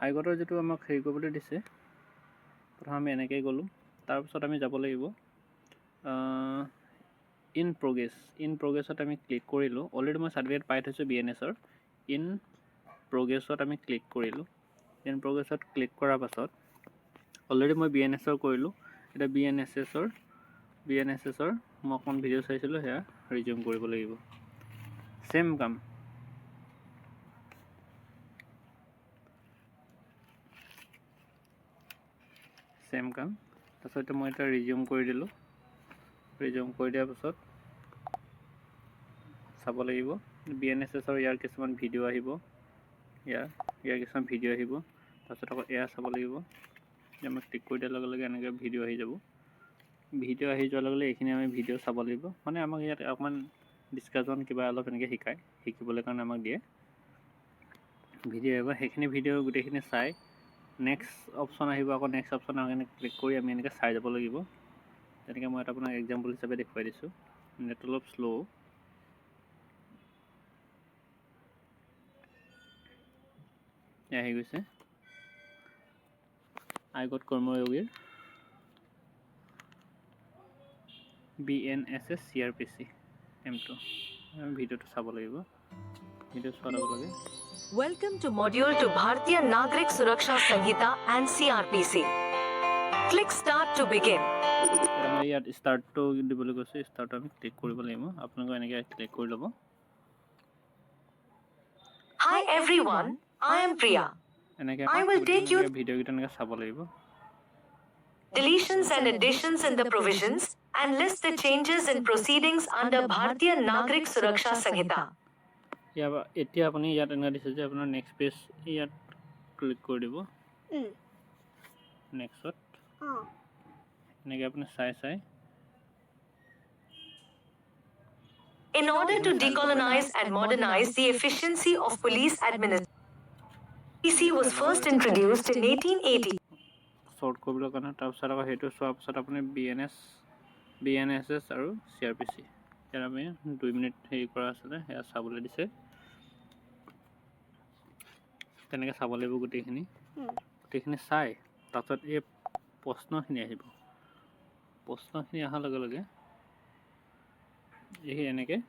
আইগটৰ যিটো আমাক হেৰি কৰিবলৈ দিছে প্ৰথম আমি এনেকৈ গ'লোঁ তাৰপিছত আমি যাব লাগিব ইন প্ৰগ্ৰেছত আমি ক্লিক কৰিলোঁ অলৰেডি মই চাৰ্টিফিকেট পাই থৈছোঁ BNSৰ ইন প্ৰগ্ৰেছত আমি ক্লিক কৰিলোঁ ইন প্ৰগ্ৰেছত ক্লিক কৰাৰ পাছত অলৰেডি মই BNSৰ কৰিলোঁ এতিয়া BNSৰ মই অকণ ভিডিঅ' চাইছিলোঁ সেয়া ৰিজিউম কৰিব লাগিব চেম কাম তাৰপিছত মই এটা ৰিজিউম কৰি দিলোঁ ৰিজিউম কৰি দিয়াৰ পাছত চাব লাগিব BNSৰ ইয়াৰ কিছুমান ভিডিঅ' আহিব ইয়াৰ কিছুমান ভিডিঅ' আহিব তাৰপিছত আকৌ এয়া চাব লাগিব মই ক্লিক কৰি দিয়াৰ লগে লগে এনেকৈ ভিডিঅ' আহি যাব ভিডিঅ' আহি যোৱাৰ লগে লগে এইখিনি আমি ভিডিঅ' চাব লাগিব মানে আমাক ইয়াত অকণমান ডিছকাশ্যন কিবা অলপ এনেকৈ শিকিবলৈ কাৰণে আমাক দিয়ে ভিডিঅ' আহিব সেইখিনি ভিডিঅ' গোটেইখিনি চাই নেক্সট অপশ্যন আহিব আকৌ নেক্সট অপশ্যন এনেকৈ ক্লিক কৰি আমি এনেকৈ চাই যাব লাগিব তেনেকৈ মই এটা আপোনাক এক্সাম্পল হিচাপে দেখুৱাই দিছোঁ নেট অলপ শ্ল' আহি গৈছে আইগট কৰ্ময়োগীৰ BNSS CRPC M2 আমি ভিডিঅ'টো চাব লাগিব ভিডিঅ' চোৱাৰ লগে লগে Welcome to module to Bharatiya Nagrik Suraksha Sanhita and CRPC. Click start to begin. আমি ইয়াত ষ্টাৰ্টটো দিবলৈ কৈছোঁ ষ্টাৰ্টটো আমি ক্লিক কৰিব লাগিব আপোনালোকে এনেকৈ ক্লিক কৰি ল'ব Hi everyone, I am Priya. এনেকৈ I will take you ভিডিঅ'কেইটা এনেকৈ চাব লাগিব deletions and additions in the provisions and list the changes in proceedings under Bharatiya Nagrik Suraksha Sanhita. এতিয়া আপুনি ইয়াত এনেকৈ দিছে যে আপোনাৰ নেক্সট পেজ ইয়াত ক্লিক কৰি দিব নেক্সটত এনেকৈ আপুনি চাই In order to decolonize and modernize the efficiency of police administration, PC was first introduced in 1880. Short কৰিবলৈ কাৰণে তাৰপিছত আকৌ সেইটো চোৱাৰ পিছত আপুনি BNSS আৰু CRPC ইয়াত আমি 2 মিনিট হেৰি কৰা আছিলে সেয়া চাবলৈ দিছে তেনেকৈ চাব লাগিব গোটেইখিনি চাই তাৰপিছত এই প্ৰশ্নখিনি আহিব প্ৰশ্নখিনি অহাৰ লগে লগে এই এনেকৈ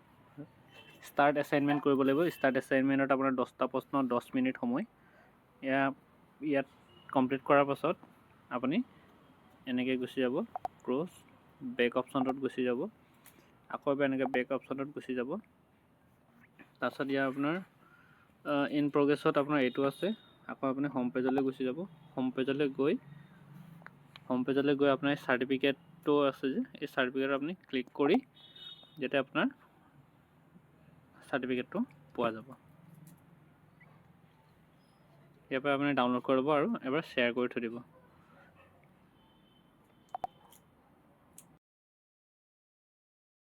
ষ্টাৰ্ট এছাইনমেণ্ট কৰিব লাগিব ষ্টাৰ্ট এছাইনমেণ্টত আপোনাৰ 10টা প্ৰশ্ন 10 মিনিট সময় ইয়াত কমপ্লিট কৰাৰ পাছত আপুনি এনেকৈ গুচি যাব ক্ৰছ বেক অপশ্যনটোত গুচি যাব আকৌ এবাৰ এনেকৈ বেক অপশ্যনটোত গুচি যাব তাৰপিছত ইয়াৰ আপোনাৰ ইন প্ৰগ্ৰেছত আপোনাৰ এইটো আছে আকৌ আপুনি হোম পেজলৈ গুচি যাব হোম পেজলৈ গৈ আপোনাৰ চাৰ্টিফিকেটটো আছে যে এই চাৰ্টিফিকেটত আপুনি ক্লিক কৰি যাতে আপোনাৰ চাৰ্টিফিকেটটো পোৱা যাব ইয়াৰ পৰা আপুনি ডাউনলোড কৰিব আৰু এবাৰ শ্বেয়াৰ কৰি থৈ দিব